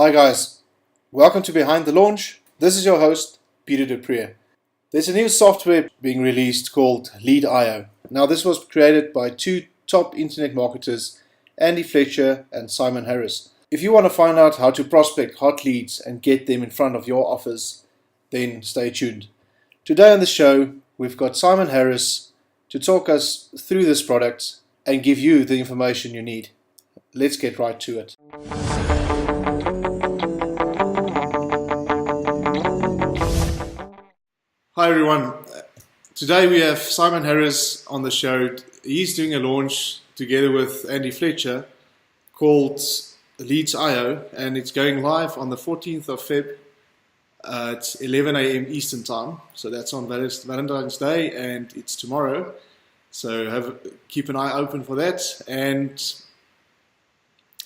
Hi guys, welcome to Behind the Launch. This is your host, Peter Dupree. There's a new software being released called LeadzIO. Now this was created by two top internet marketers, Andy Fletcher and Simon Harries. If you want to find out how to prospect hot leads and get them in front of your offers, then stay tuned. Today on the show, we've got Simon Harries to talk us through this product and give you the information you need. Let's get right to it. Hi everyone. Today we have Simon Harries on the show. He's doing a launch together with Andy Fletcher called LeadzIO, and it's going live on the 14th of Feb at 11 a.m. Eastern Time. So that's on Valentine's Day, and it's tomorrow. So keep an eye open for that. And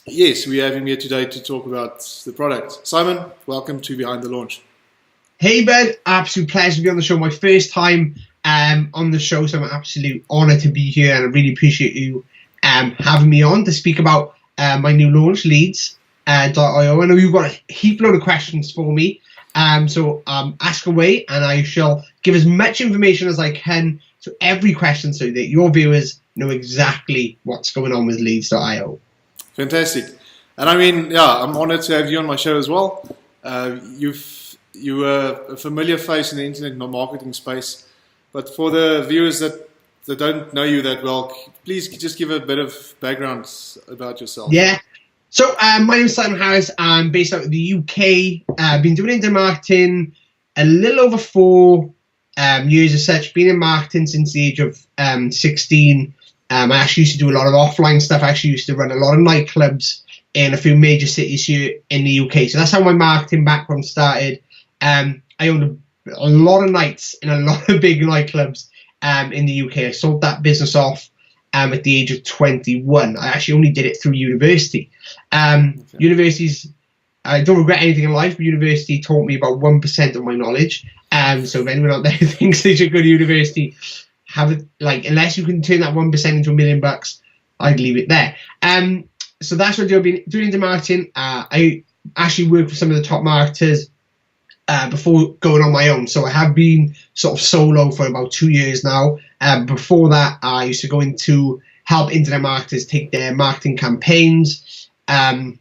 yes, we have him here today to talk about the product. Simon, welcome to Behind the Launch. Hey Ben, absolute pleasure to be on the show. My first time on the show, so I'm an absolute honour to be here, and I really appreciate you having me on to speak about my new launch, LeadzIO. I know you've got a heap load of questions for me, so ask away, and I shall give as much information as I can to every question so that your viewers know exactly what's going on with LeadzIO. Fantastic. And I mean, yeah, I'm honoured to have you on my show as well. You are a familiar face in the internet marketing space, but for the viewers that don't know you that well, please just give a bit of background about yourself. Yeah. So my name is Simon Harries. I'm based out of the UK. I've been doing internet marketing a little over 4 years as such. Been in marketing since the age of 16. I actually used to do a lot of offline stuff. I actually used to run a lot of nightclubs in a few major cities here in the UK. So that's how my marketing background started. I owned a lot of nights in a lot of big nightclubs in the UK. I sold that business off at the age of 21. I actually only did it through university. Universities, I don't regret anything in life, but university taught me about 1% of my knowledge. So if anyone out there thinks they should go to university, unless you can turn that 1% into $1 million, I'd leave it there. So that's what I've been doing into marketing. I actually worked for some of the top marketers before going on my own. So I have been sort of solo for about 2 years now. Before that, I used to go into help internet marketers take their marketing campaigns, help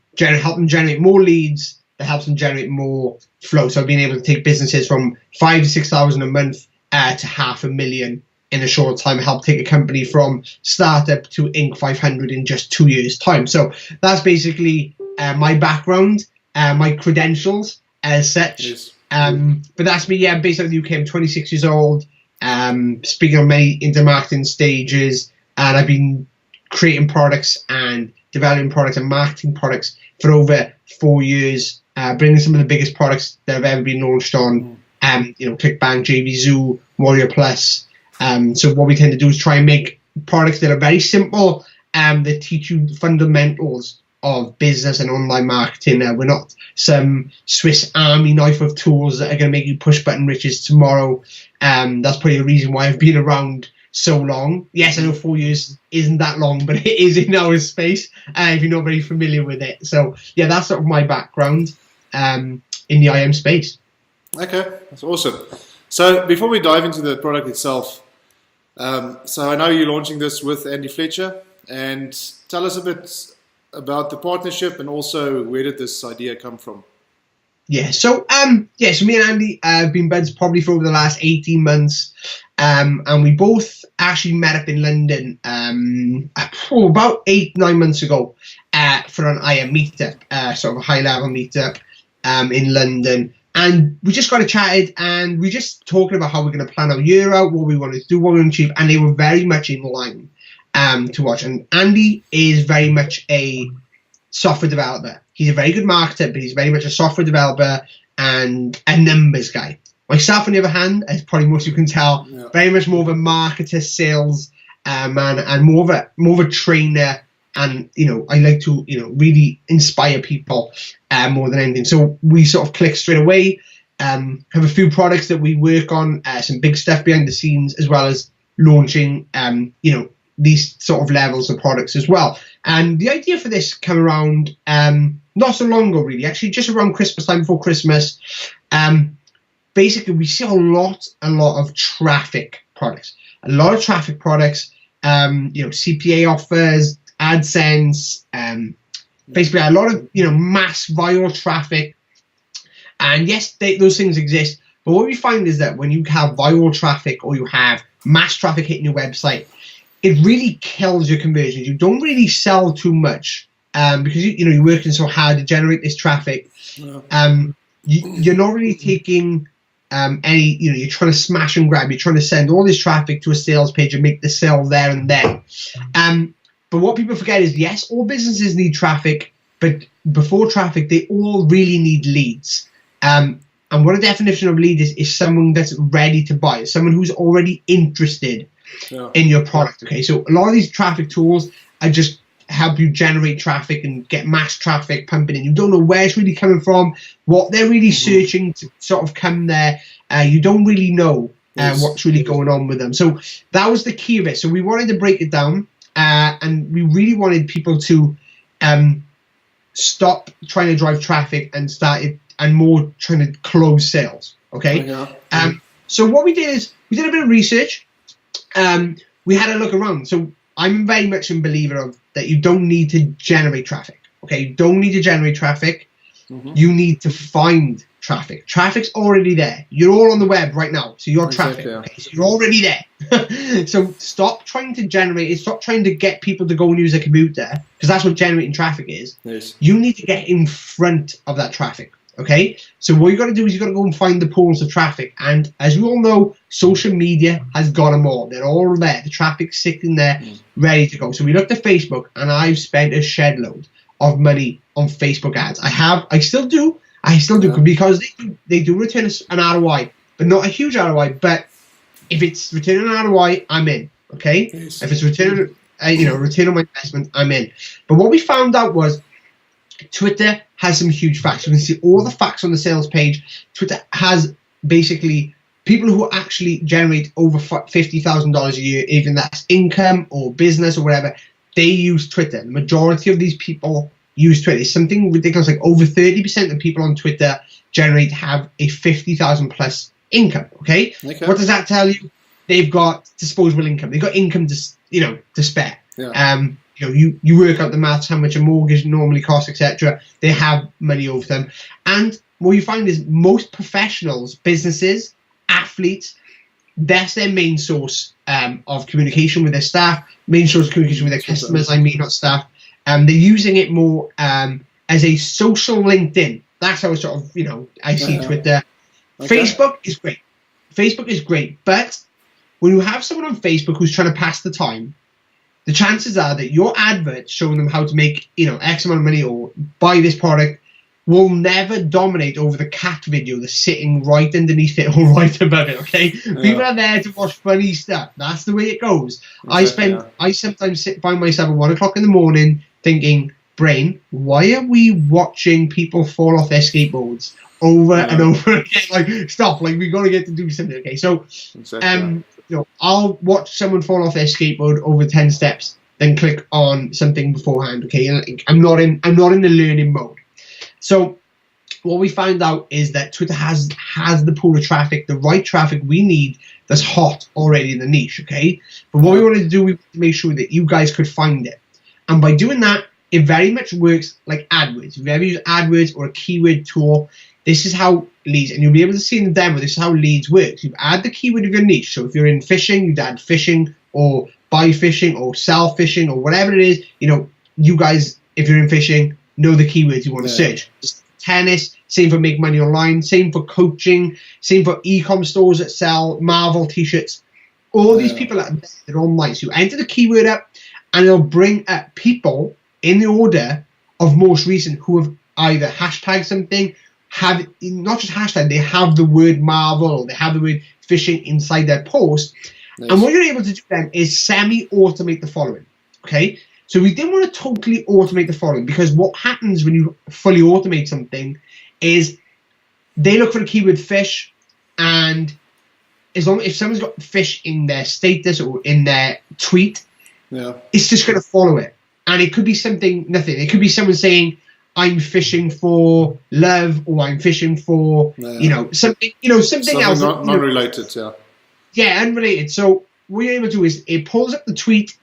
them generate more leads that helps them generate more flow. So I've been able to take businesses from 5,000 to 6,000 a month to 500,000 in a short time. Help take a company from startup to Inc. 500 in just 2 years' time. So that's basically my background, my credentials as such. Yes. But that's me, based out of the UK. I'm 26 years old, speaking on many internet marketing stages, and I've been creating products and developing products and marketing products for over 4 years, bringing some of the biggest products that have ever been launched on, ClickBank, JVZoo, Warrior Plus. So what we tend to do is try and make products that are very simple, that teach you the fundamentals of business and online marketing. We're not some Swiss Army knife of tools that are going to make you push button riches tomorrow. That's probably the reason why I've been around so long. Yes, I know 4 years isn't that long, but it is in our space if you're not very familiar with it. So yeah, that's sort of my background in the IM space. Okay, that's awesome. So before we dive into the product itself, so I know you're launching this with Andy Fletcher, and tell us a bit about the partnership, and also where did this idea come from? Yeah, so me and Andy have been buds probably for over the last 18 months, and we both actually met up in London about 8-9 months ago for an IM meetup, sort of a high-level meetup in London. And we just got chatted, and we just talking about how we're going to plan our year out, what we want to do, what we want to achieve, and they were very much in line to watch. And Andy is very much a software developer. He's a very good marketer, but he's very much a software developer and a numbers guy. Myself, on the other hand, as probably most of you can tell, very much more of a marketer, sales man, and more of a trainer. And I like to really inspire people more than anything. So we sort of click straight away. Have a few products that we work on, some big stuff behind the scenes, as well as launching these sort of levels of products as well. And the idea for this came around not so long ago, really, actually just around Christmas time, before Christmas, basically we see a lot of traffic products. A lot of traffic products, CPA offers, AdSense, basically a lot of, mass viral traffic. And yes, those things exist. But what we find is that when you have viral traffic or you have mass traffic hitting your website, it really kills your conversions. You don't really sell too much because you're working so hard to generate this traffic. You're not really taking any, you're trying to smash and grab. You're trying to send all this traffic to a sales page and make the sale there and then. But what people forget is, yes, all businesses need traffic, but before traffic, they all really need leads. And what a definition of lead is someone that's ready to buy, someone who's already interested in your product. Okay, so a lot of these traffic tools are just help you generate traffic and get mass traffic pumping in. You don't know where it's really coming from, what they're really searching to sort of come there. You don't really know what's really going on with them. So that was the key of it. So we wanted to break it down, and we really wanted people to stop trying to drive traffic and more trying to close sales. Okay. So what we did is we did a bit of research. We had a look around. So I'm very much a believer of that you don't need to generate traffic. Okay, you don't need to generate traffic. You need to find traffic. Traffic's already there. You're all on the web right now, so you're traffic. Okay, so you're already there. So stop trying to generate it. Stop trying to get people to go and use a computer, because that's what generating traffic is. Yes. You need to get in front of that traffic. Okay, so what you got to do is you got to go and find the pools of traffic, and as we all know, social media has got them all. They're all there. The traffic's sitting there, ready to go. So we looked at Facebook, and I've spent a shed load of money on Facebook ads. I still do, because they do return an ROI, but not a huge ROI. But if it's returning an ROI, I'm in. Okay, yes. If it's return on my investment, I'm in. But what we found out was Twitter has some huge facts. You can see all the facts on the sales page. Twitter has basically people who actually generate over $50,000 a year, even that's income or business or whatever, they use Twitter. The majority of these people use Twitter. It's something ridiculous, like over 30% of people on Twitter have a 50,000 plus income. Okay? What does that tell you? They've got disposable income. They've got income to spare. Yeah. You work out the maths, how much a mortgage normally costs, etc. They have money over them. And what you find is most professionals, businesses, athletes, that's their main source of communication with their staff, main source of communication with their customers, not staff. They're using it more as a social LinkedIn. That's how sort of, I see Twitter. Okay. Facebook is great. But when you have someone on Facebook who's trying to pass the time, the chances are that your advert showing them how to make, X amount of money or buy this product will never dominate over the cat video that's sitting right underneath it or right above it, okay? Yeah. People are there to watch funny stuff. That's the way it goes. I sometimes find myself at 1 o'clock in the morning thinking, brain, why are we watching people fall off their skateboards over and over again? Like, stop, we got to get to do something, okay? So, I'll watch someone fall off their skateboard over 10 steps, then click on something beforehand. Okay, and I'm not in the learning mode. So what we found out is that Twitter has the pool of traffic, the right traffic we need that's hot already in the niche. Okay, but what we wanted to do, we wanted to make sure that you guys could find it, and by doing that, it very much works like AdWords. If you ever use AdWords or a keyword tool, this is how leads, and you'll be able to see in the demo, this is how leads works. You add the keyword of your niche. So if you're in fishing, you'd add fishing or buy fishing or sell fishing or whatever it is. You guys, if you're in fishing, know the keywords you want to search. Just tennis, same for make money online, same for coaching, same for e-com stores that sell Marvel t-shirts. All these people are there, they're online. So you enter the keyword up, and it'll bring up people in the order of most recent who have either hashtagged something, have not just hashtag, they have the word Marvel or they have the word fishing inside their post. Nice. And what you're able to do then is semi-automate the following. Okay, so we didn't want to totally automate the following, because what happens when you fully automate something is they look for the keyword fish, and if someone's got fish in their status or in their tweet, it's just going to follow it. And it could be nothing. It could be someone saying, I'm fishing for love, or I'm fishing for something else, non-related. Yeah, unrelated. So what you're able to do is it pulls up the tweet,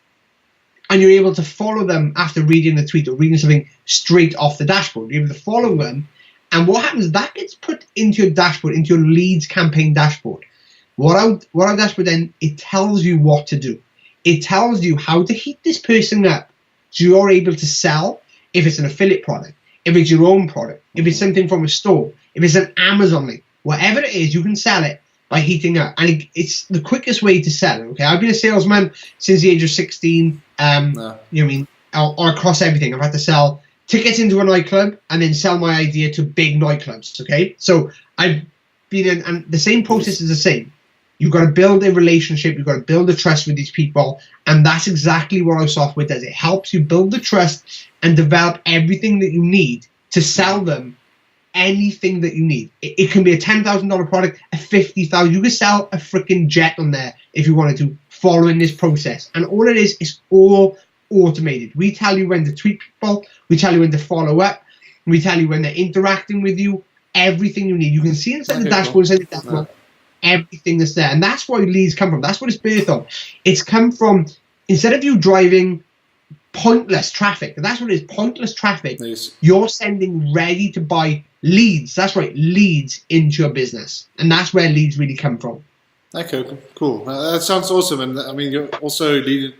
and you're able to follow them after reading the tweet or reading something straight off the dashboard. You're able to follow them, and what happens? That gets put into your dashboard, into your leads campaign dashboard. What our dashboard then, it tells you what to do. It tells you how to heat this person up, so you're able to sell. If it's an affiliate product, if it's your own product, if it's something from a store, if it's an Amazon link, whatever it is, you can sell it by heating up, and it's the quickest way to sell it. Okay, I've been a salesman since the age of 16. Or across everything. I've had to sell tickets into a nightclub and then sell my idea to big nightclubs. Okay, so I've been in, and the same process is the same. You've got to build a relationship. You've got to build a trust with these people, and that's exactly what our software does. It helps you build the trust and develop everything that you need to sell them anything that you need. It can be a $10,000 product, a $50,000. You can sell a freaking jet on there if you wanted to, following this process. And all it is all automated. We tell you when to tweet people. We tell you when to follow up. We tell you when they're interacting with you. Everything you need. You can see inside the dashboard, inside the dashboard, everything that's there. And that's where leads come from. That's what it's based on. It's come from, instead of you driving pointless traffic, and that's what it is, pointless traffic, Nice. You're sending ready to buy leads. That's right, leads into your business. And that's where leads really come from. Okay, cool. That sounds awesome. And I mean, you're also leading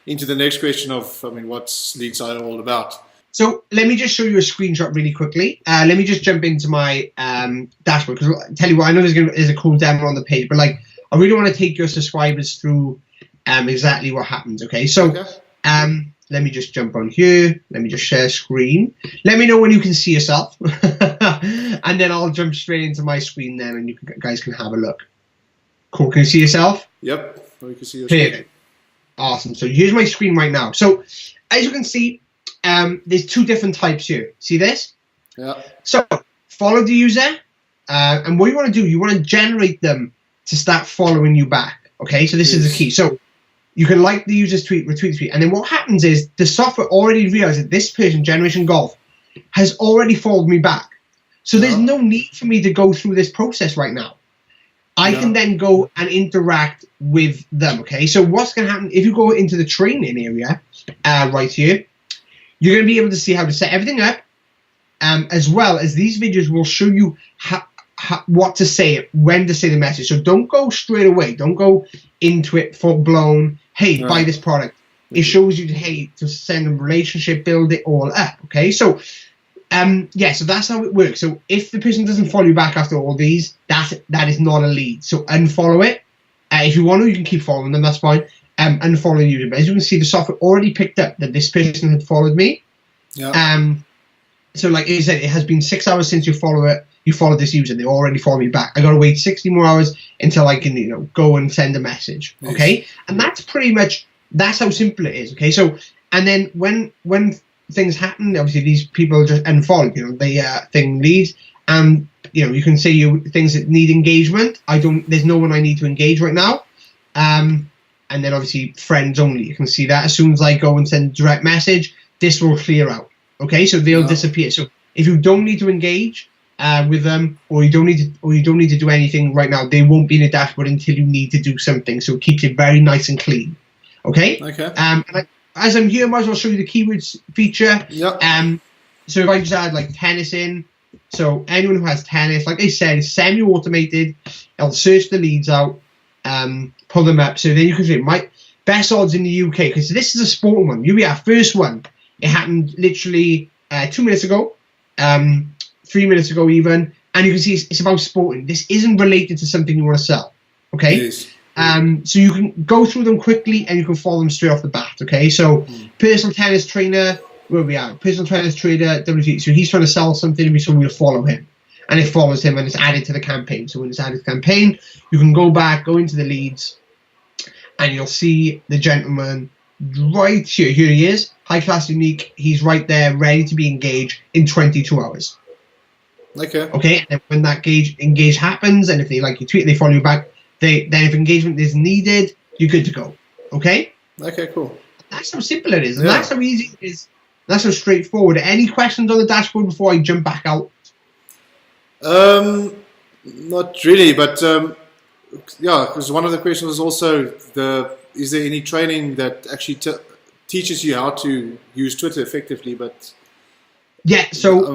into the next question of, what's LeadzIO all about? So let me just show you a screenshot really quickly. Let me just jump into my dashboard, because I tell you what, I know there's a cool demo on the page, but I really want to take your subscribers through exactly what happens. Okay, so let me just jump on here. Let me just share screen. Let me know when you can see yourself, and then I'll jump straight into my screen then, and you guys can have a look. Cool. Can you see yourself? Yep. We can see your screen. Awesome. So here's my screen right now. So as you can see, there's two different types here. See this? Yeah. So follow the user, and what you want to do, you want to generate them to start following you back. Okay. So this is the key. So you can like the user's tweet, retweet the tweet, and then what happens is the software already realizes that this person, Generation Golf, has already followed me back. So there's no need for me to go through this process right now. I can then go and interact with them. Okay, so what's going to happen if you go into the training area right here? You're going to be able to see how to set everything up, as well as these videos will show you what to say, when to say the message. So don't go straight away. Don't go into it full blown. Hey, buy this product. It shows you, hey, to send a relationship, build it all up. Okay, so so that's how it works. So if the person doesn't follow you back after all these, that is not a lead. So unfollow it. If you want to, you can keep following them. That's fine. Unfollow the user. But as you can see, the software already picked up that this person had followed me. Yeah. So like I said, it has been 6 hours since you followed this user. They already follow me back. I got to wait 60 more hours until I can, go and send a message. Nice. Okay, and that's pretty much, that's how simple it is. Okay, so and then when things happen, obviously these people just unfollow. They thing leads, and you can say things that need engagement. There's no one I need to engage right now. And then obviously friends only. You can see that as soon as I go and send a direct message, this will clear out. Okay, so they'll disappear. So if you don't need to engage with them, or you don't need to do anything right now, they won't be in the dashboard until you need to do something. So it keeps it very nice and clean. Okay. Okay. As I'm here, I might as well show you the keywords feature. Yeah. So if I just add like tennis in, so anyone who has tennis, like I said, it's semi-automated. It'll search the leads out, pull them up. So then you can see my best odds in the UK, because this is a sport one. You'll be our first one. It happened literally 2 minutes ago, 3 minutes ago even, and you can see it's about sporting. This isn't related to something you want to sell. Okay. Yes. So you can go through them quickly and you can follow them straight off the bat. Okay, so personal tennis trainer, where we are, personal tennis trader, WT. So he's trying to sell something, so we'll follow him, and it follows him, and it's added to the campaign. So when it's added to the campaign, you can go back, go into the leads, and you'll see the gentleman right here. Here he is, high class, unique. He's right there, ready to be engaged in 22 hours. Okay. Okay, and then when that engage happens, and if they like your tweet, they follow you back. Then if engagement is needed, you're good to go. Okay? Okay, cool. That's how simple it is. And that's how easy it is. That's so straightforward. Any questions on the dashboard before I jump back out? Not really, but yeah, because one of the questions was also is there any training that actually teaches you how to use Twitter effectively? But yeah, so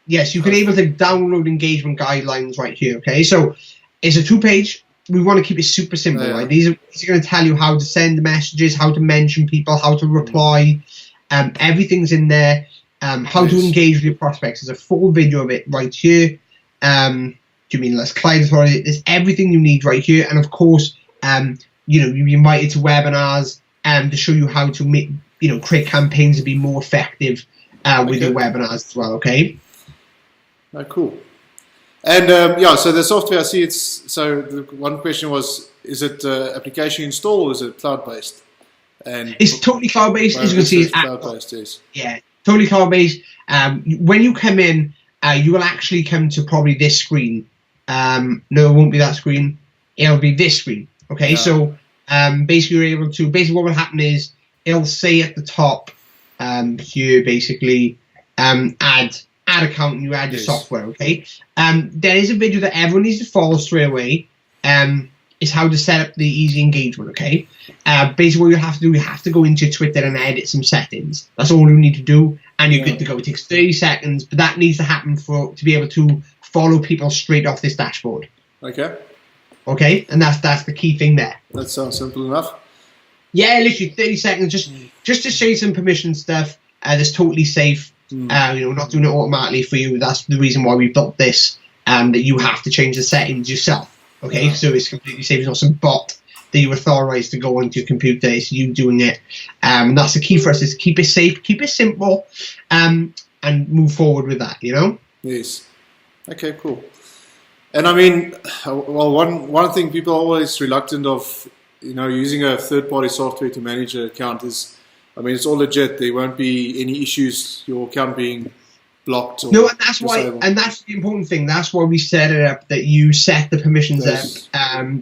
yes, you can able to download engagement guidelines right here. Okay, so it's a 2-page. We want to keep it super simple, right? These are going to tell you how to send messages, how to mention people, how to reply. Everything's in there. How to engage with your prospects. There's a full video of it right here. Do you mean less client authority? There's everything you need right here, and of course, you'll be invited to webinars to show you how to make create campaigns to be more effective with your webinars as well. Okay. Oh, cool. And so the software, I see so the one question was, is it application install or is it cloud-based? And it's totally cloud-based. As you can see, it's cloud-based. Yes. Yeah, totally cloud-based. When you come in, you will actually come to probably this screen. No, it won't be that screen. It'll be this screen. Okay, so basically you're able to. Basically, what will happen is it'll say at the top here, basically, add account and you add your software. Okay. There is a video that everyone needs to follow straight away. Is how to set up the easy engagement. Okay. Basically, what you have to do, you have to go into Twitter and edit some settings. That's all you need to do, and you're good to go. It takes 30 seconds, but that needs to happen to be able to follow people straight off this dashboard. Okay. Okay, and that's the key thing there. That sounds simple enough. Yeah, literally 30 seconds, just to show you some permission stuff. That's totally safe. We're not doing it automatically for you. That's the reason why we built this. That you have to change the settings yourself. Okay, so it's completely safe. It's not some bot that you authorize to go onto your computer. It's you doing it. And that's the key for us, is keep it safe, keep it simple, and move forward with that, Yes. Okay, cool. And I mean, well, one thing people are always reluctant of, using a third-party software to manage an account is, I mean, it's all legit. There won't be any issues, your account being blocked or no, and that's disabled. why, and that's the important thing. That's why we set it up that you set the permissions up.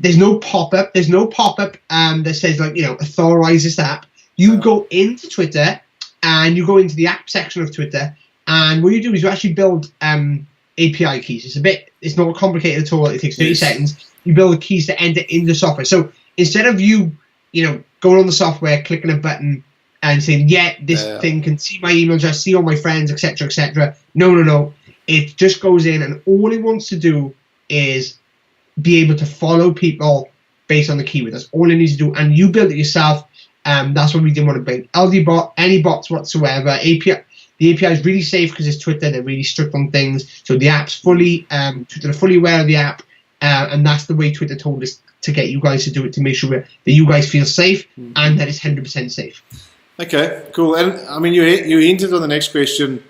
There's no pop-up. There's no pop-up that says authorize this app. You go into Twitter and you go into the app section of Twitter, and what you do is you actually build API keys. It's not complicated at all. It takes 30 seconds. You build the keys to enter into the software. So instead of you going on the software, clicking a button, and saying, this thing can see my email address, see all my friends, etc., etc. No. It just goes in, and all it wants to do is be able to follow people based on the keyword. That's all it needs to do, and you build it yourself. That's what we didn't want to build. LD bot, any bots whatsoever. API. The API is really safe because it's Twitter. They're really strict on things. So the app's Twitter are fully aware of the app, and that's the way Twitter told us to get you guys to do it, to make sure that you guys feel safe and that it's 100% safe. Okay, cool. And I mean, you hinted on the next question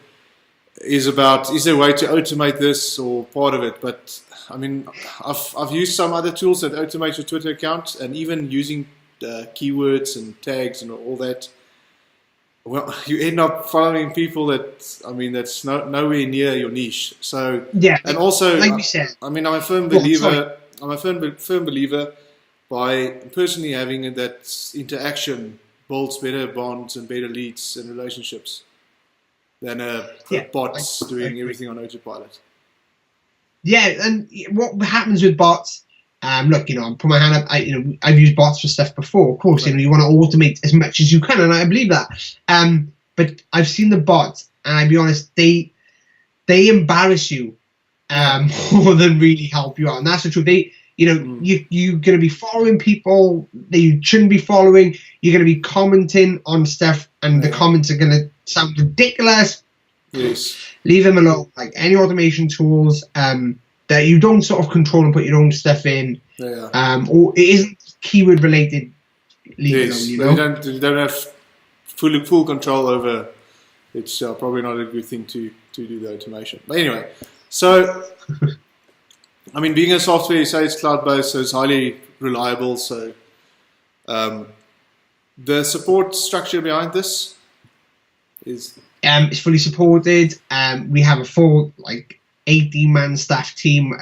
is there a way to automate this or part of it? But I mean, I've used some other tools that automate your Twitter account, and even using keywords and tags and all that. Well, you end up following people that's nowhere near your niche. So and also, like we said, I mean, I'm a firm believer. I'm a firm believer by personally having that interaction builds better bonds and better leads and relationships than bots doing everything on autopilot. Yeah, and what happens with bots? Look, I'll put my hand up. I've used bots for stuff before. Of course, you want to automate as much as you can, and I believe that. But I've seen the bots, and I'll be honest, they embarrass you more than really help you out, and that's the truth. You're going to be following people that you shouldn't be following. You're going to be commenting on stuff, and the comments are going to sound ridiculous. Yes. Leave them alone. Like any automation tools that you don't sort of control and put your own stuff in, or it isn't keyword related. Leave it alone. You don't have full control over. It's probably not a good thing to do the automation. But anyway, so. I mean, being a software, you say it's cloud-based, so it's highly reliable. So, the support structure behind this is it's fully supported. We have a full 18-man staff team.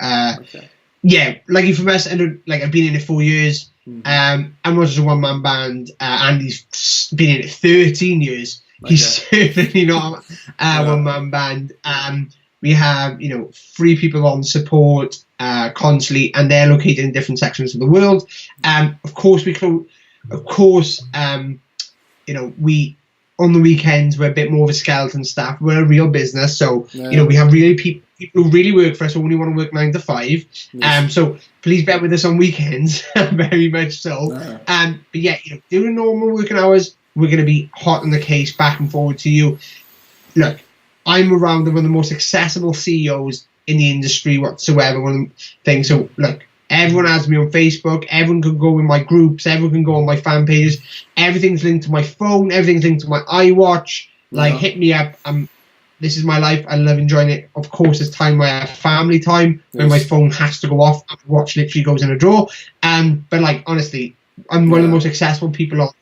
Yeah, lucky for us, and I've been in it 4 years. I'm not just a one-man band. Andy's been in it 13 years. He's certainly not a one-man band. We have, 3 people on support constantly, and they're located in different sections of the world. Of course, we on the weekends we're a bit more of a skeleton staff. We're a real business, so we have really people who really work for us, who only want to work 9 to 5. Yes. So please bear with us on weekends, very much so. But yeah, during normal working hours, we're going to be hot on the case, back and forward to you. Look, I'm around one of the most accessible CEOs in the industry whatsoever. One of the things. So look, everyone has me on Facebook. Everyone can go in my groups. Everyone can go on my fan pages. Everything's linked to my phone. Everything's linked to my iWatch. Hit me up. This is my life. I love enjoying it. Of course, there's time where I have family time, when my phone has to go off. My watch literally goes in a drawer. But honestly, I'm one of the most accessible people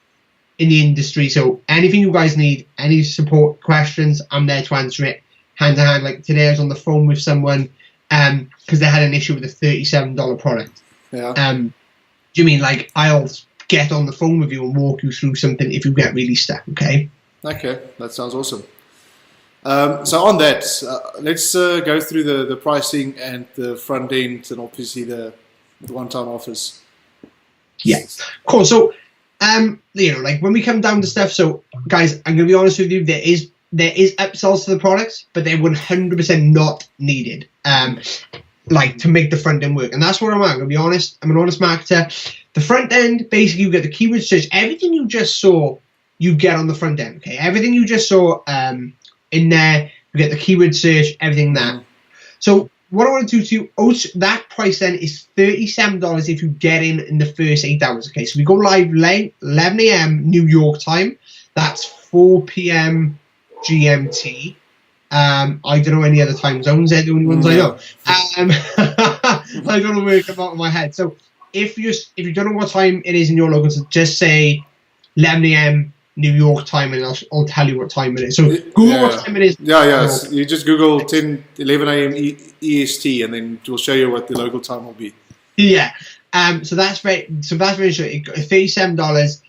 in the industry. So anything you guys need, any support, questions, I'm there to answer it hand to hand. Like today, I was on the phone with someone because they had an issue with a $37 product. Do you mean I'll get on the phone with you and walk you through something if you get really stuck? Okay, that sounds awesome. So on that, let's go through the pricing and the front end, and obviously the one-time offers. Yeah, cool. So when we come down to stuff, so guys, I'm gonna be honest with you, there is upsells to the products, but they're 100% not needed to make the front end work. And that's where I'm gonna be honest. I'm an honest marketer. The front end, basically, you get the keyword search. Everything you just saw, you get on the front end. Okay, everything you just saw in there, you get the keyword search, everything that. So what I want to do to you, that price then is $37 if you get in the first 8 hours. Okay, so we go live 11 a.m. New York time. That's 4 p.m. GMT. I don't know any other time zones. They're the only ones I know. I don't know where it come out of my head. So if you don't know what time it is in your local, so just say 11 a.m. New York time, and I'll tell you what time it is. So Google what time it is. You just Google 11 a.m. EST, and then it will show you what the local time will be. Yeah. So that's very short. $37.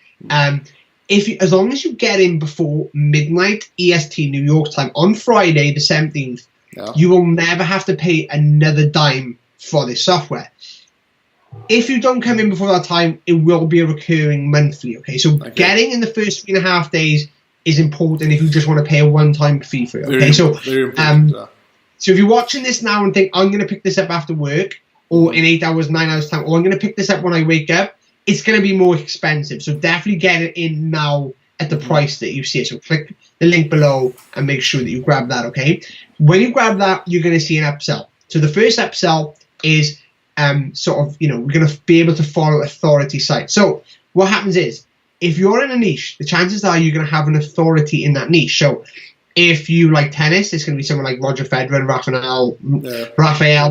As long as you get in before midnight EST New York time on Friday the 17th, you will never have to pay another dime for this software. If you don't come in before that time, it will be a recurring monthly. Okay, so getting in the first 3.5 days is important if you just want to pay a one-time fee for it. Okay, so if you're watching this now and think, I'm going to pick this up after work, or in 8 hours, 9 hours time, or I'm going to pick this up when I wake up, it's going to be more expensive. So definitely get it in now at the price that you see it. So click the link below and make sure that you grab that. Okay, when you grab that, you're going to see an upsell. So the first upsell is we're going to be able to follow authority sites. So what happens is, if you're in a niche, the chances are you're going to have an authority in that niche. So if you like tennis, it's going to be someone like Roger Federer and Rafael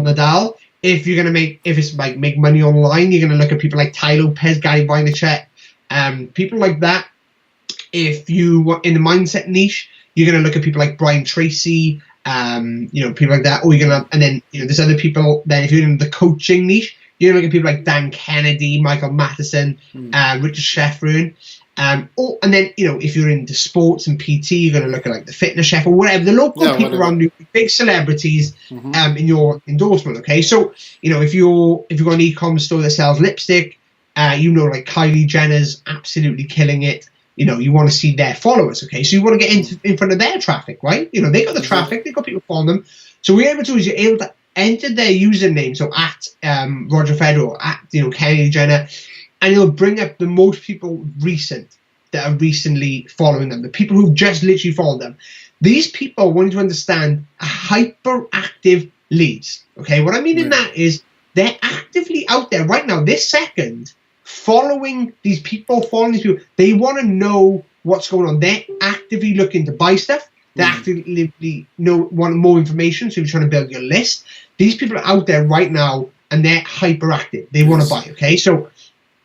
Nadal. If it's make money online, you're going to look at people like Tai Lopez, Gary Vaynerchuk, people like that. If you were in the mindset niche, you're going to look at people like Brian Tracy, people like that. Or you're going to, and then there's other people. Then if you're in the coaching niche, you're going to look at people like Dan Kennedy, Michael Matheson, Richard Sheffrin. And then if you're into sports and PT, you're going to look at like the Fitness Chef or whatever, the local people around you, big celebrities in your endorsement. Okay, so if you've got an e-commerce store that sells lipstick, like Kylie Jenner's absolutely killing it. You want to see their followers. Okay, so you want to get in front of their traffic, right? They got the traffic, they got people following them. So what you're able to do is you're able to enter their username, so at Roger Federer or at Kylie Jenner. And it'll bring up the most people that are recently following them, the people who've just literally followed them. These people want to understand hyperactive leads. Okay, what I mean in that is they're actively out there right now, this second, following these people. They want to know what's going on. They're actively looking to buy stuff. They actively want more information. So if you're trying to build your list, these people are out there right now and they're hyperactive. They want to buy. Okay, so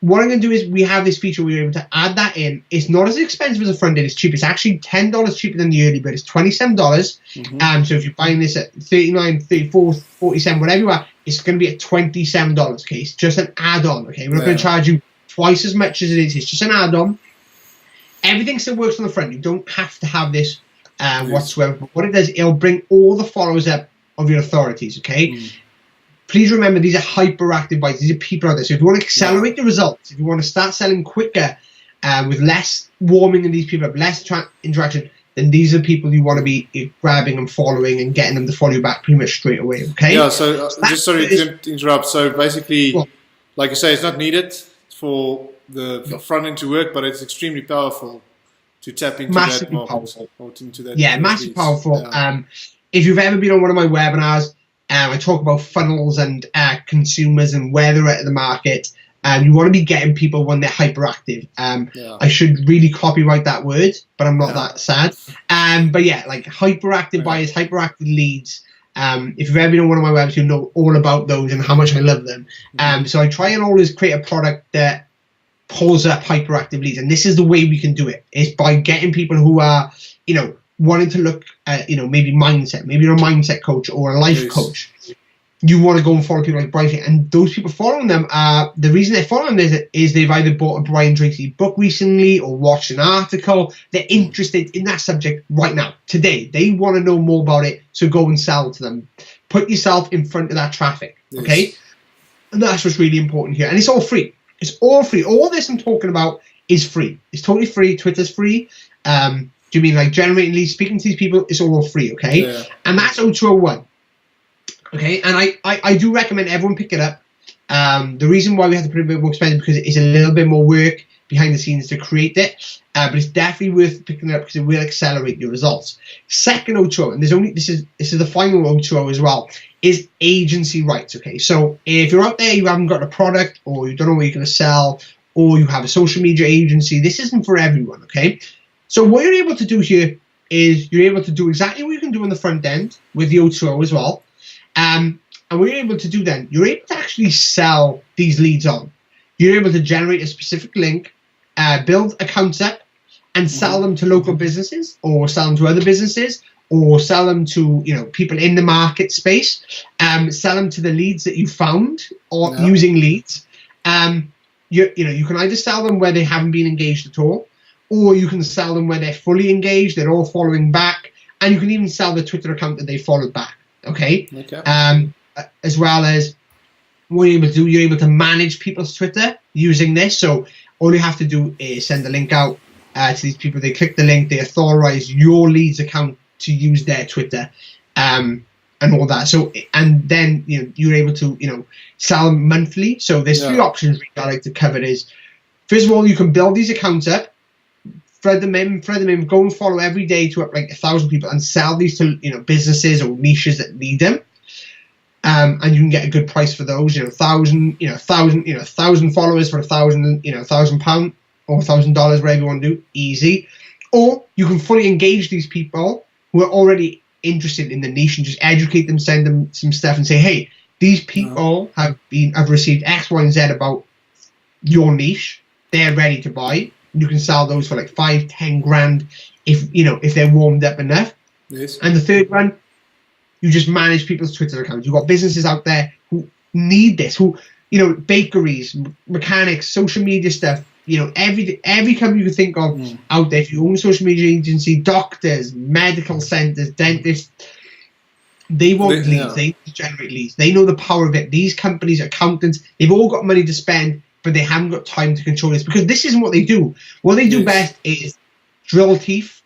what I'm going to do is we have this feature where we're able to add that in. It's not as expensive as a front end. It's cheap. It's actually $10 cheaper than the early bird. It's $27. So if you're buying this at $39, $34, $47, whatever you are, it's going to be at $27. Okay, it's just an add-on. Okay, we're not going to charge you twice as much as it is. It's just an add-on. everything still works on the front. You don't have to have this whatsoever. But what it does, it'll bring all the followers up of your authorities, okay? Please remember, these are hyperactive buyers. These are people out there. So if you want to accelerate the results, if you want to start selling quicker with less warming in these people, less interaction, then these are people you want to be grabbing and following and getting them to follow you back pretty much straight away, okay? Yeah, so just sorry to interrupt. So basically, like you say, it's not needed for the front end to work, but it's extremely powerful to tap into massively that market. Powerful. Massively powerful. If you've ever been on one of my webinars, I talk about funnels and consumers and where they're at in the market. You want to be getting people when they're hyperactive. I should really copyright that word, but I'm not that sad. But yeah, like hyperactive buyers, hyperactive leads. If you've ever been on one of my webinars, you'll know all about those and how much I love them. So I try and always create a product that pulls up hyperactive leads, and this is the way we can do it. Is by getting people who are, wanting to look at, maybe mindset. Maybe you're a mindset coach or a life coach. You want to go and follow people like Brian, and those people following them the reason they're following them is they've either bought a Brian Tracy book recently or watched an article. They're interested in that subject right now, today. They want to know more about it, so go and sell to them. Put yourself in front of that traffic, okay? And that's what's really important here. And it's all free. It's all free. All this I'm talking about is free. It's totally free. Twitter's free. Do you mean like generating leads, speaking to these people? It's all free, okay? Yeah. And that's 0201. Okay, and I do recommend everyone pick it up. The reason why we have to put it a bit more expensive because it's a little bit more work behind the scenes to create it, but it's definitely worth picking it up because it will accelerate your results. Second 020, and this is the final 020 as well, is agency rights. Okay, so if you're out there, you haven't got a product, or you don't know what you're going to sell, or you have a social media agency, this isn't for everyone. Okay, so what you're able to do here is you're able to do exactly what you can do on the front end with the 020 as well. And what you're able to do then, you're able to actually sell these leads on. You're able to generate a specific link, build accounts up, and sell them to local businesses, or sell them to other businesses, or sell them to people in the market space. Sell them to the leads that you found, or using leads. You can either sell them where they haven't been engaged at all, or you can sell them where they're fully engaged, they're all following back, and you can even sell the Twitter account that they followed back. Okay. As well as what you're able to do, you're able to manage people's Twitter using this. So all you have to do is send the link out to these people. They click the link, they authorize your leads account to use their Twitter, and all that. So, and then you're able to sell them monthly. So there's three options I like to cover. Is first of all, you can build these accounts up, thread them in, go and follow every day to up like 1,000 people and sell these to businesses or niches that need them. And you can get a good price for those, 1,000 followers for £1,000 £1,000 or $1,000, whatever you want to do, easy. Or you can fully engage these people who are already interested in the niche and just educate them, send them some stuff and say, hey, these people have received X, Y, and Z about your niche. They're ready to buy. You can sell those for like 5-10 grand if they're warmed up enough. Yes. And the third one, you just manage people's Twitter accounts. You've got businesses out there who need this, who bakeries, mechanics, social media stuff. Every company you can think of out there. If you own a social media agency, doctors, medical centers, dentists, they want leads. They generate leads. They know the power of it. These companies, accountants, they've all got money to spend, but they haven't got time to control this because this isn't what they do. What they do best is drill teeth,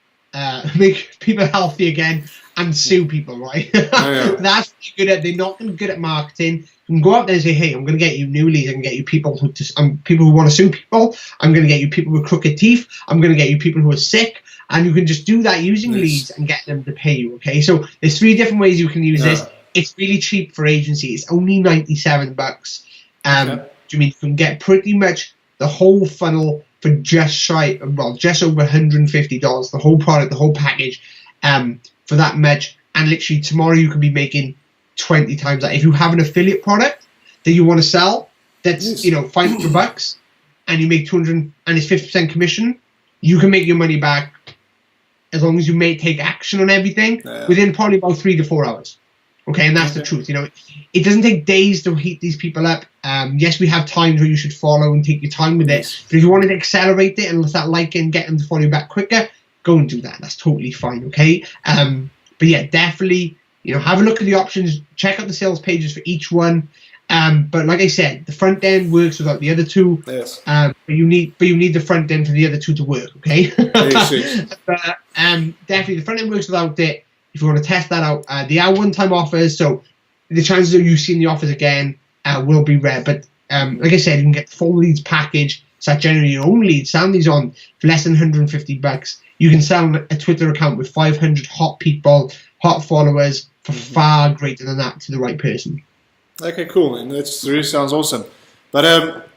make people healthy again, and sue people, right? That's what they're good at. They're not good at marketing. You can go out there and say, hey, I'm going to get you new leads. I can get you people who want to sue people. I'm going to get you people with crooked teeth. I'm going to get you people who are sick. And you can just do that using leads and get them to pay you, okay? So there's 3 different ways you can use this. It's really cheap for agency. It's only $97. You mean you can get pretty much the whole funnel for just over $150, the whole product, the whole package, for that much. And literally tomorrow you can be making 20 times that. If you have an affiliate product that you want to sell, that's $500, and you make 200, and it's 50% commission, you can make your money back as long as you may take action on everything within probably about 3 to 4 hours. Okay, and that's the truth. You know, it doesn't take days to heat these people up. Yes, we have times where you should follow and take your time with it. But if you wanted to accelerate it and start liking, get them to follow you back quicker, go and do that. That's totally fine. Okay. But yeah, definitely, you know, have a look at the options. Check out the sales pages for each one. But like I said, the front end works without the other two. Yes. But you need the front end for the other two to work. Okay. Yes. But definitely, the front end works without it. If you want to test that out, they are one-time offers, so the chances of you seeing the offers again will be rare. But like I said, you can get the full leads package, start generating your own leads, sell these on for less than $150. You can sell a Twitter account with 500 hot people, hot followers, for far greater than that to the right person. Okay, cool, and that really sounds awesome. But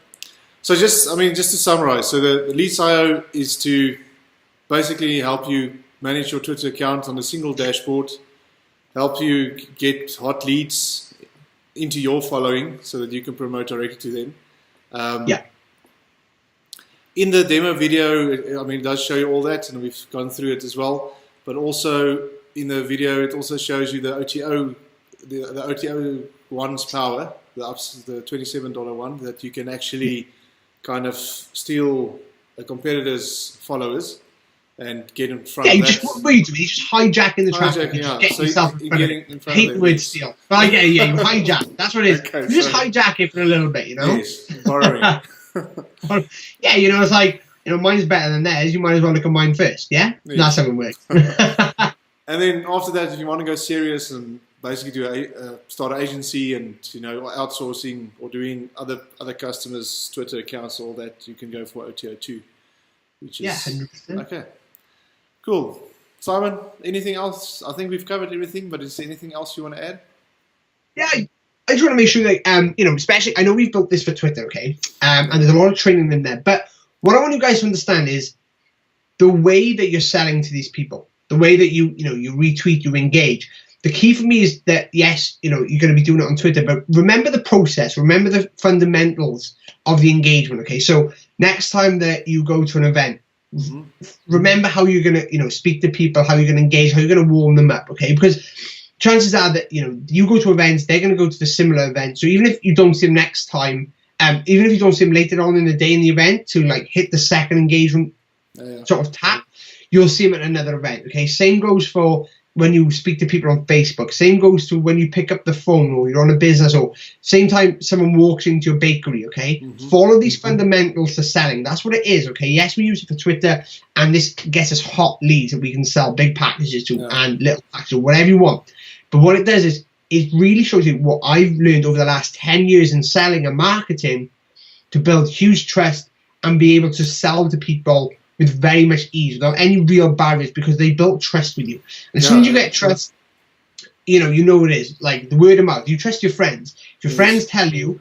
so just to summarize, so the LeadzIO is to basically help you manage your Twitter account on a single dashboard, help you get hot leads into your following so that you can promote directly to them. In the demo video, I mean, it does show you all that, and we've gone through it as well. But also in the video, it also shows you the OTO, the OTO one's power, the $27 one, that you can actually kind of steal a competitor's followers and get in front of that. What you do is just hijacking the traffic. Get yourself in front of it. I hate the word steal. But you hijack. That's what it is. Okay, you just hijack it for a little bit, you know? Yes, borrowing. Yeah, you know, it's like, you know, mine's better than theirs. You might as well look at mine first, yeah? Yes. That's how it works. And then after that, if you want to go serious and basically start an agency and, you know, outsourcing or doing other customers' Twitter accounts, all that, you can go for OTO2, which is 100%. Okay. Cool. Simon, anything else? I think we've covered everything, but is there anything else you want to add? Yeah, I just want to make sure that, you know, especially, I know we've built this for Twitter, okay? And there's a lot of training in there. But what I want you guys to understand is the way that you're selling to these people, the way that you retweet, you engage. The key for me is that, yes, you know, you're going to be doing it on Twitter, but remember the process, remember the fundamentals of the engagement, okay? So next time that you go to an event, remember how you're going to, you know, speak to people, how you're going to engage, how you're going to warm them up, okay? Because chances are that, you know, you go to events, they're going to go to the similar event. So even if you don't see them next time, even if you don't see them later on in the day in the event to like hit the second engagement sort of tap, you'll see them at another event, okay? Same goes for when you speak to people on Facebook. Same goes to when you pick up the phone or you're on a business, or same time someone walks into your bakery, okay? Follow these fundamentals to selling. That's what it is, okay? Yes, we use it for Twitter, and this gets us hot leads that we can sell big packages to and little packages, whatever you want. But what it does is it really shows you what I've learned over the last 10 years in selling and marketing to build huge trust and be able to sell to people with very much ease, without any real barriers, because they built trust with you. And as soon as you get trust, you know what it is, like the word of mouth. You trust your friends. If your friends tell you,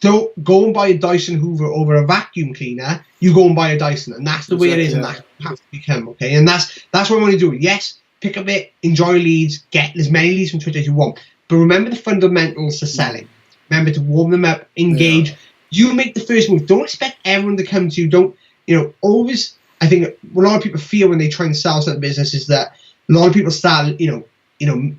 don't go and buy a Dyson Hoover over a vacuum cleaner, you go and buy a Dyson. And that's the way it is, and that's what you have to become, okay? And that's what I want to do. Yes, pick up it, enjoy leads, get as many leads from Twitter as you want. But remember the fundamentals to selling. Remember to warm them up, engage. You make the first move. Don't expect everyone to come to you. Don't, you know, always... I think what a lot of people fear when they try and sell something business is that a lot of people start, you know,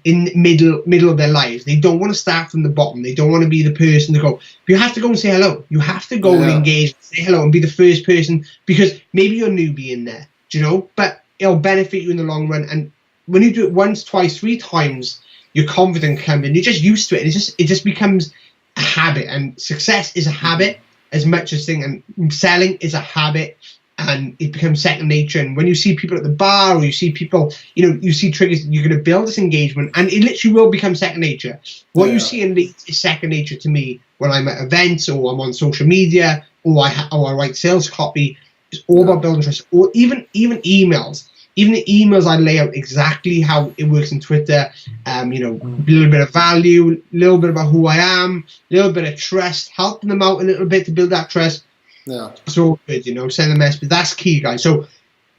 in middle of their lives. They don't want to start from the bottom. They don't want to be the person to go. You have to go and say hello. You have to go and engage, say hello, and be the first person, because maybe you're a newbie in there, do you know? But it'll benefit you in the long run. And when you do it once, twice, 3 times, your confidence comes in. You're just used to it. It just becomes a habit. And success is a habit as much as thing. And selling is a habit. And it becomes second nature. And when you see people at the bar, or you see people, you know, you see triggers, you're going to build this engagement, and it literally will become second nature. What you see in Leeds is second nature to me when I'm at events, or I'm on social media, or I write sales copy. It's all about building trust. Or even emails. Even the emails, I lay out exactly how it works in Twitter. You know, a little bit of value, a little bit about who I am, a little bit of trust, helping them out a little bit to build that trust. Yeah. It's all good, you know, send a message. But that's key, guys. So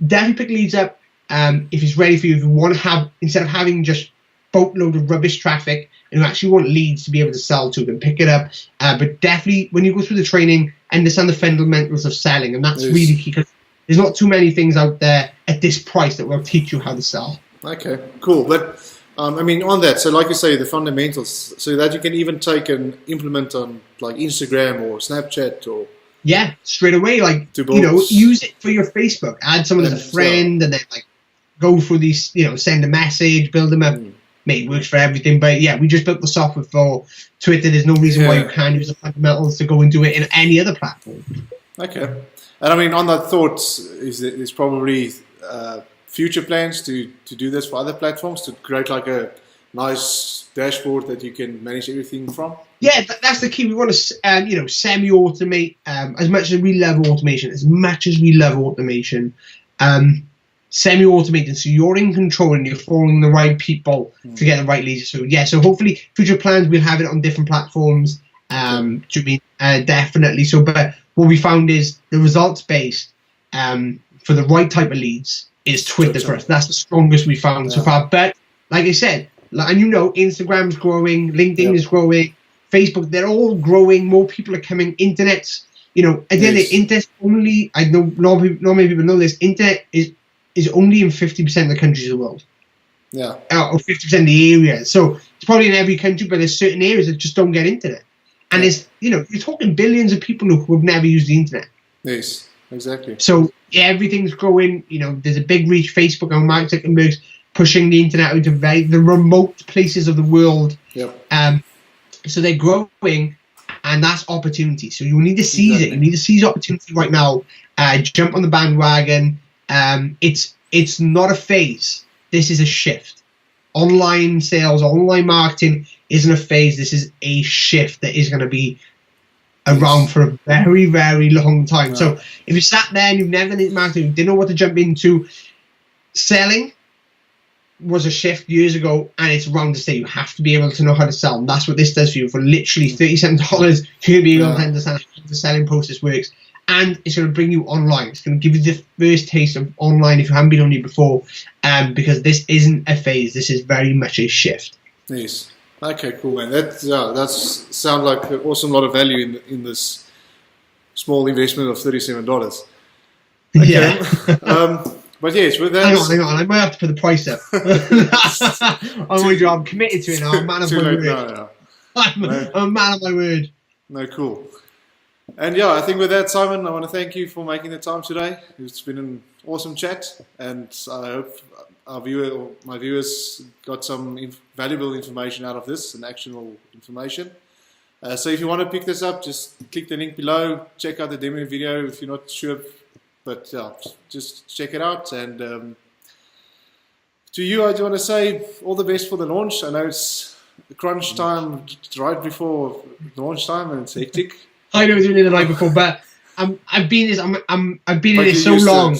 definitely pick leads up if it's ready for you. If you want to have, instead of having just boatload of rubbish traffic, and you actually want leads to be able to sell to, then pick it up. But definitely, when you go through the training, understand the fundamentals of selling. And that's really key, because there's not too many things out there at this price that will teach you how to sell. Okay, cool. But I mean, on that, so like you say, the fundamentals, so that you can even take and implement on like Instagram or Snapchat or Yeah, straight away, like, to you know, build. use it for your Facebook. Add someone as a And, friend, and then like go through these, you know, send a message, build them up. Mate, it works for everything. But yeah, we just built the software for Twitter. There's no reason why you can't use the fundamentals to go and do it in any other platform. Okay. And I mean, on that thought, there's probably future plans to do this for other platforms, to create like a nice dashboard that you can manage everything from? Yeah, that's the key. We want to, you know, semi-automate as much as we love automation. Semi-automated, so you're in control and you're following the right people to get the right leads. So yeah, so hopefully future plans we'll have it on different platforms. Definitely. So, but what we found is the results based for the right type of leads is Twitter for us. That's the strongest we found so far. But like I said, and you know, Instagram's growing, LinkedIn is growing, Facebook, they're all growing. More people are coming. Internet's, you know, again, the internet only, I know not many people know this, internet is only in 50% of the countries of the world. Yeah. Or 50% of the areas. So it's probably in every country, but there's certain areas that just don't get internet. And it's, you know, you're talking billions of people who have never used the internet. Yes, exactly. So yeah, everything's growing. You know, there's a big reach. Facebook and Mark Zuckerberg's pushing the internet out to the remote places of the world. Yep. So they're growing, and that's opportunity. So you need to seize it. You need to seize opportunity right now. Jump on the bandwagon. It's not a phase. This is a shift. Online sales, online marketing isn't a phase. This is a shift that is going to be around for a very, very long time. So if you sat there and you've never done marketing, didn't know what to jump into, selling was a shift years ago, and it's around to stay. You have to be able to know how to sell, and that's what this does for you. For literally $37, you'll be able to understand how the selling process works, and it's going to bring you online. It's going to give you the first taste of online if you haven't been on it before, because this isn't a phase. This is very much a shift. Yes. Okay, cool, man. That sounds like an awesome lot of value in this small investment of $37. Okay. Yeah. But yes, with that. Hang on. I might have to put the price up. I'm committed to it now. I'm a man of my word. No. I'm a man of my word. No, cool. And yeah, I think with that, Simon, I want to thank you for making the time today. It's been an awesome chat, and I hope my viewers got some valuable information out of this and actionable information. So if you want to pick this up, just click the link below. Check out the demo video if you're not sure. But yeah, just check it out. And to you, I do want to say all the best for the launch. I know it's crunch time right before launch time, and it's hectic. I know it was only the night before, but I've been in this so long.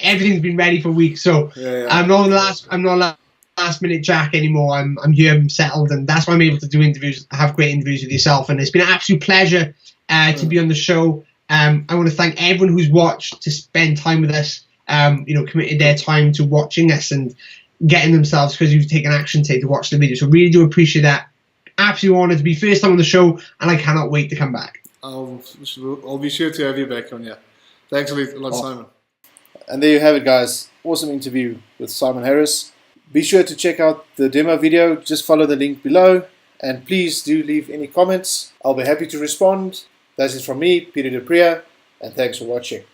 Everything's been ready for weeks, so I'm not last minute Jack anymore. I'm here, I'm settled, and that's why I'm able to do interviews, have great interviews with yourself, and it's been an absolute pleasure to be on the show. I want to thank everyone who's watched to spend time with us. You know, committed their time to watching us and getting themselves, because you've taken action today to watch the video. So really do appreciate that. Absolutely honoured to be first time on the show, and I cannot wait to come back. I'll be sure to have you back on. Yeah, thanks a lot, Simon. And there you have it, guys. Awesome interview with Simon Harries. Be sure to check out the demo video. Just follow the link below, and please do leave any comments. I'll be happy to respond. That's it from me, Peter Duprier, and thanks for watching.